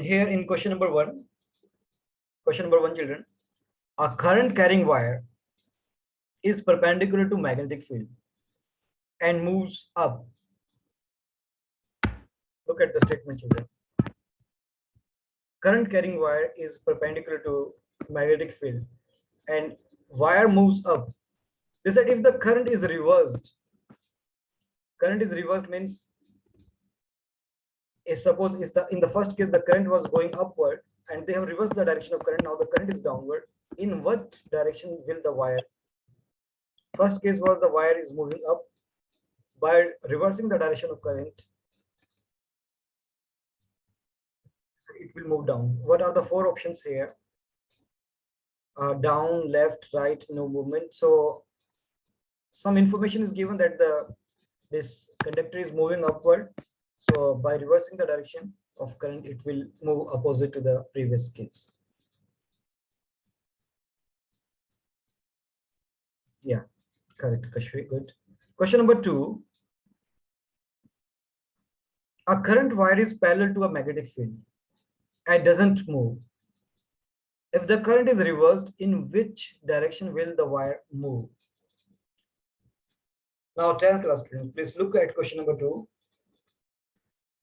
Here in question number one, children, a current carrying wire is perpendicular to magnetic field and moves up. Look at the statement, children. Current carrying wire is perpendicular to magnetic field and wire moves up. They said if the current is reversed means, suppose if in the first case the current was going upward and they have reversed the direction of current, now the current is downward. In what direction will the wire? First case was the wire is moving up. By reversing the direction of current, it will move down. What are the four options here? Down, left, right, no movement. So some information is given that this conductor is moving upward. So by reversing the direction of current, it will move opposite to the previous case. Yeah, correct, Kashri, good. Question number two. A current wire is parallel to a magnetic field and doesn't move. If the current is reversed, in which direction will the wire move? Now, 10th class students, please look at question number two.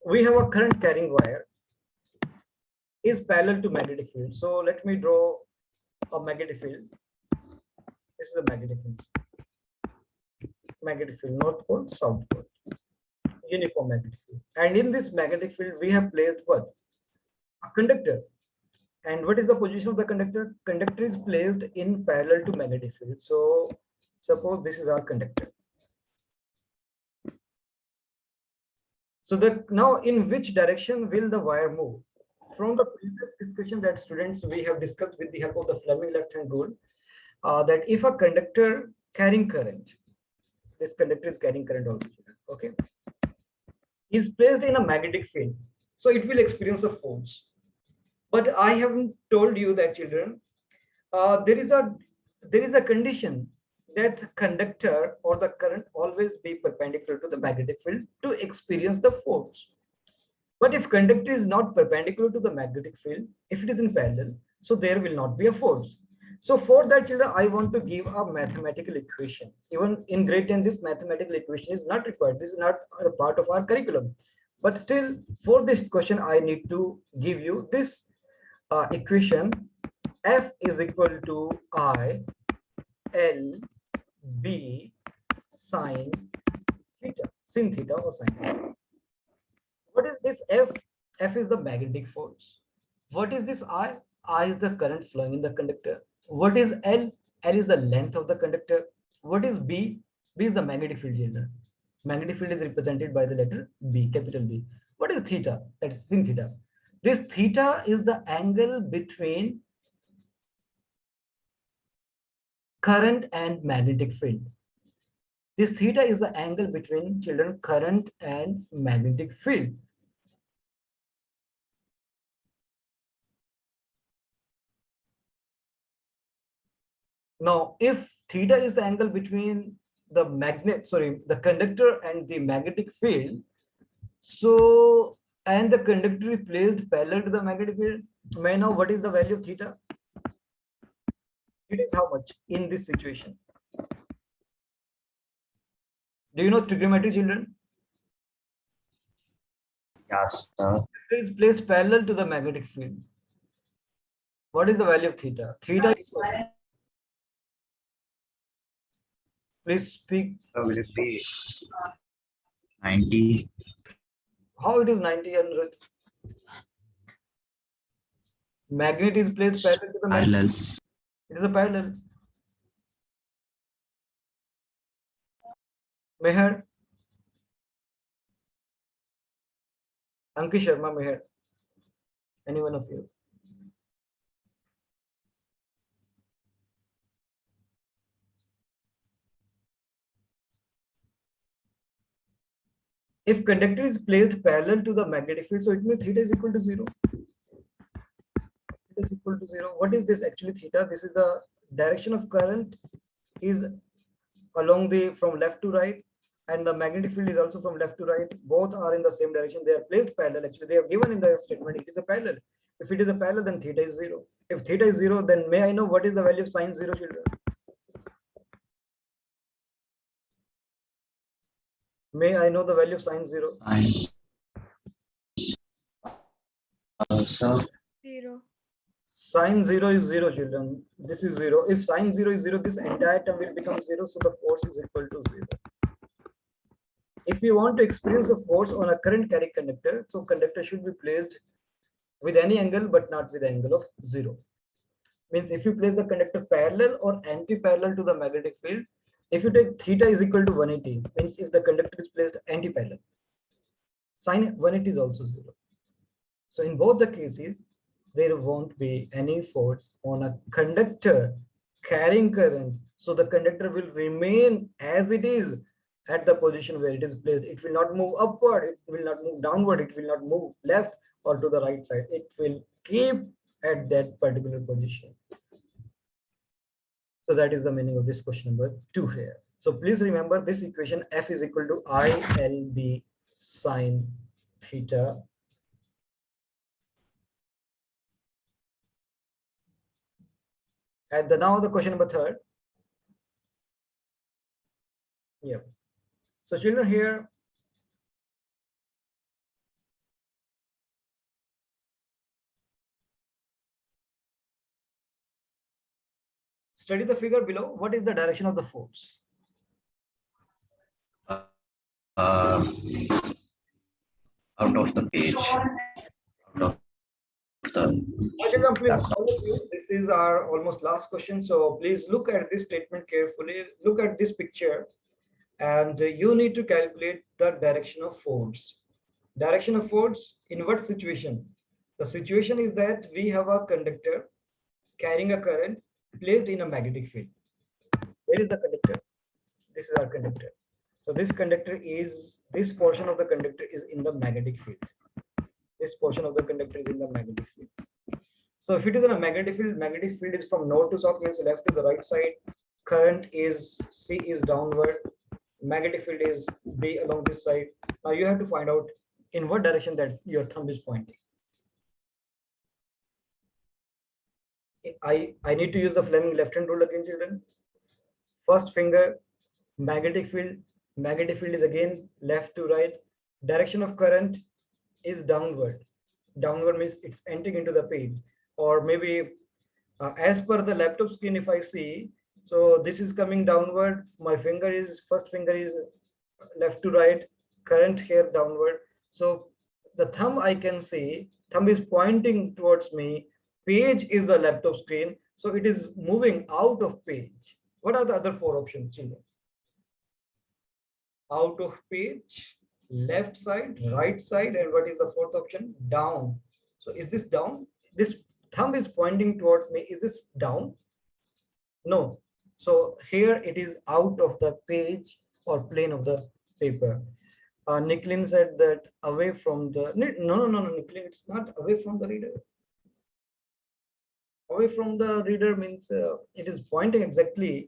We have a current carrying wire is parallel to magnetic field. So let me draw a magnetic field. This is a magnetic field. Magnetic field, north pole, south pole, uniform magnetic field. And in this magnetic field, we have placed what? A conductor. And what is the position of the conductor? Conductor is placed in parallel to magnetic field. So suppose this is our conductor. So now in which direction will the wire move? From the previous discussion that students we have discussed with the help of the Fleming left-hand rule, that if a conductor carrying current, this conductor is carrying current also, okay, is placed in a magnetic field, so it will experience a force. But I haven't told you that, children, there is a condition that conductor or the current always be perpendicular to the magnetic field to experience the force. But if conductor is not perpendicular to the magnetic field, if it is in parallel, so there will not be a force. So for that, children, I want to give a mathematical equation. Even in grade 10, this mathematical equation is not required. This is not a part of our curriculum. But still, for this question, I need to give you this equation. F is equal to I L B sine theta, sin theta or sine theta. What is this F? F is the magnetic force. What is this I? I is the current flowing in the conductor. What is L? L is the length of the conductor. What is B? B is the magnetic field general. Magnetic field is represented by the letter B, capital B. What is theta? That is sin theta. This theta is the angle between current and magnetic field. This theta is the angle between, children, current and magnetic field. Now, if theta is the angle between the conductor and the magnetic field, so, and the conductor is placed parallel to the magnetic field, may I know what is the value of theta? It is how much in this situation? Do you know trigonometry, children? Yes, sir. It is placed parallel to the magnetic field. What is the value of theta? Theta is, please speak. Will it be 90? How it is 90, 100? Magnet is placed parallel to the magnet. Parallel. It is a parallel. Meher, Ankish Sharma, Meher, any one of you. If conductor is placed parallel to the magnetic field, so it means theta is equal to 0. Theta is equal to 0. What is this actually theta? This is the direction of current is along the from left to right. and the magnetic field is also from left to right. Both are in the same direction. They are placed parallel. Actually, they are given in the statement. It is a parallel. If it is a parallel, then theta is 0. If theta is 0, then may I know what is the value of sine 0, children? May I know the value of sine 0? So 0. Sine 0 is 0, children. This is 0. If sine 0 is 0, this entire term will become 0. So the force is equal to 0. If you want to experience a force on a current carrying conductor, so conductor should be placed with any angle, but not with the angle of 0. Means if you place the conductor parallel or anti-parallel to the magnetic field, if you take theta is equal to 180, means if the conductor is placed anti-parallel, sine 180 is also 0. So in both the cases, there won't be any force on a conductor carrying current. So the conductor will remain as it is at the position where it is placed. It will not move upward, it will not move downward, it will not move left or to the right side. It will keep at that particular position. So that is the meaning of this question number 2 here. So please remember this equation, F is equal to ILB sine theta. And now the question number 3. Yeah. So children here, study the figure below. What is the direction of the force? out of the page. Out of the Children, please, all of you, this is our almost last question. So please look at this statement carefully. Look at this picture, and you need to calculate the direction of force. Direction of force in what situation? The situation is that we have a conductor carrying a current placed in a magnetic field. Where is the conductor? This is our conductor. So this conductor is, this portion of the conductor is in the magnetic field. This portion of the conductor is in the magnetic field. So if it is in a magnetic field is from north to south, means left to the right side. Current is C is downward. Magnetic field is B along this side. Now you have to find out in what direction that your thumb is pointing. I need to use the Fleming left hand rule again, children. First finger, magnetic field is again left to right. Direction of current is downward. Downward means it's entering into the page, or maybe as per the laptop screen, if I see, so this is coming downward. My finger is, first finger is left to right, current here downward. So the thumb, I can see thumb is pointing towards me. Page is the laptop screen, so it is moving out of page. What are the other 4 options, children? Out of page, left side, right side, and what is the 4th option? Down. So is this down? This thumb is pointing towards me. Is this down? No. So here it is out of the page or plane of the paper. Nicklin said that away from the, no, Nicklin, it's not away from the reader. Away from the reader means it is pointing exactly.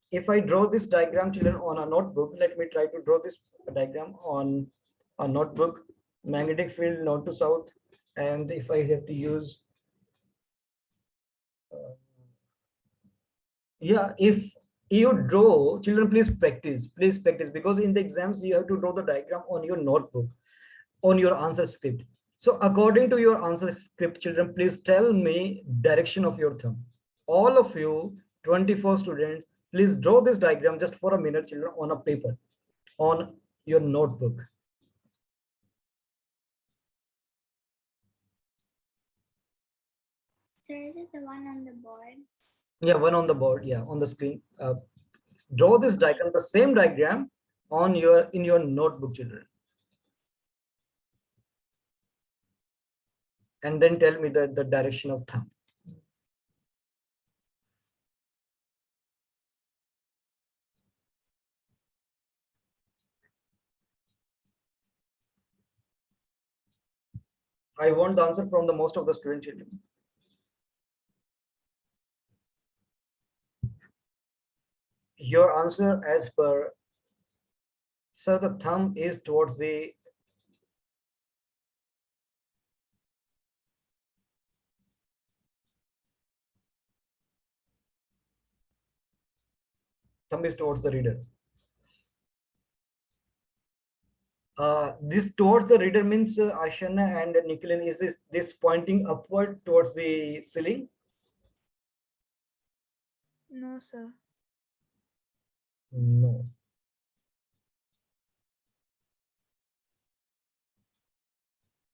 If I draw this diagram, children, on a notebook, let me try to draw this diagram on a notebook. Magnetic field north to south, and if I have to use, yeah, if you draw, children, please practice, because in the exams you have to draw the diagram on your notebook, on your answer script. So according to your answer script, children, please tell me direction of your thumb. All of you 24 students, please draw this diagram just for a minute, children, on a paper, on your notebook. Sir, is it the one on the board? Yeah, one on the board, yeah, on the screen. Draw this diagram, the same diagram on in your notebook, children. And then tell me the direction of thumb. I want the answer from the most of the student children. your answer as per, so the thumb is towards the reader. This towards the reader means Ashana and Nikulin, is this pointing upward towards the ceiling? No, sir. No.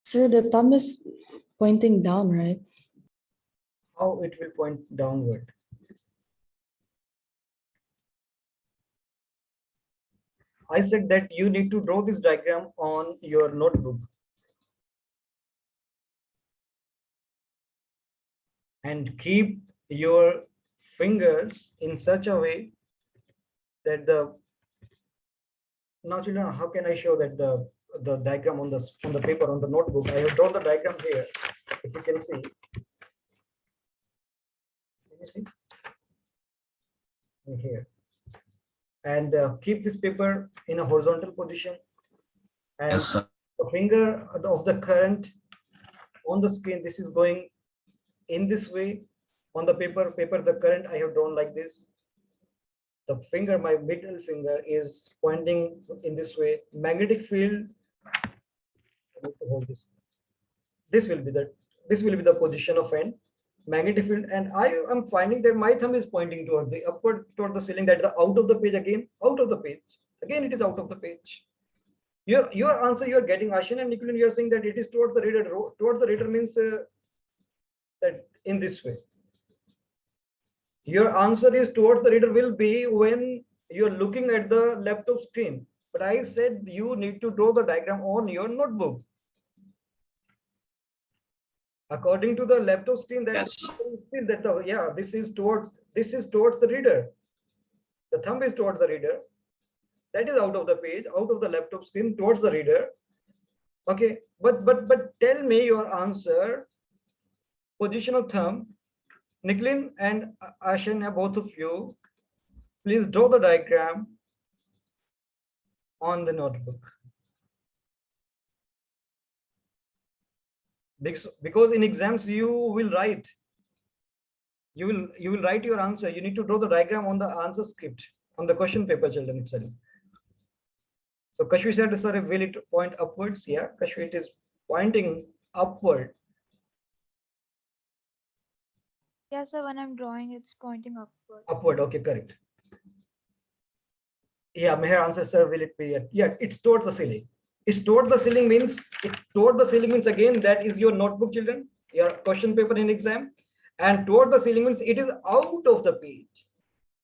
Sir, the thumb is pointing down, right? How it will point downward? I said that you need to draw this diagram on your notebook and keep your fingers in such a way that now children, how can I show that the diagram on the paper, on the notebook? I have drawn the diagram here. If you can see, in here, and keep this paper in a horizontal position, and Yes, sir. the finger of the current on the screen, this is going in this way. On the paper, the current I have drawn like this. The finger, my middle finger, is pointing in this way. Magnetic field, I need to hold this. This will be the position of end magnetic field, and I am finding that my thumb is pointing toward the upward, toward the ceiling, that is out of the page again, out of the page. Again, it is out of the page. Your answer you are getting, Ashin and Nikulin, you are saying that it is towards the reader. Towards the reader means that in this way. Your answer is towards the reader will be when you're looking at the laptop screen. But I said you need to draw the diagram on your notebook. According to the laptop screen, that Yes. still that this is towards the reader. The thumb is towards the reader. That is out of the page, out of the laptop screen, towards the reader. Okay, but tell me your answer. Position of thumb. Nikulin and Ashanya, both of you, please draw the diagram on the notebook. Because in exams you will write. You will write your answer. You need to draw the diagram on the answer script, on the question paper, children, itself. So Kashvi said, sir, will it point upwards? Yeah, Kashvi, it is pointing upward. Yes, sir. When I'm drawing, it's pointing upwards. Upward, okay, correct. Yeah, Meher answer, sir, will it be? Yeah, it's toward the ceiling. It's toward the ceiling means, again, that is your notebook, children, your question paper in exam. And toward the ceiling means it is out of the page.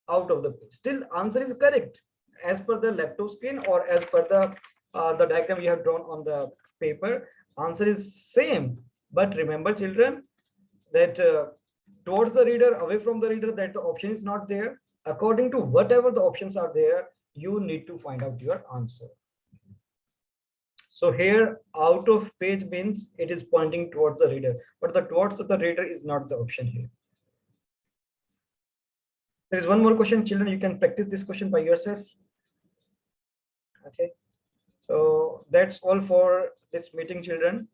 Out of the page. Still, answer is correct as per the laptop screen or as per the diagram you have drawn on the paper. Answer is same. But remember, children, that towards the reader, away from the reader, that the option is not there. According to whatever the options are there, you need to find out your answer. So here, out of page means it is pointing towards the reader, but the towards the reader is not the option here. There is one more question, children. You can practice this question by yourself. Okay. So that's all for this meeting, children.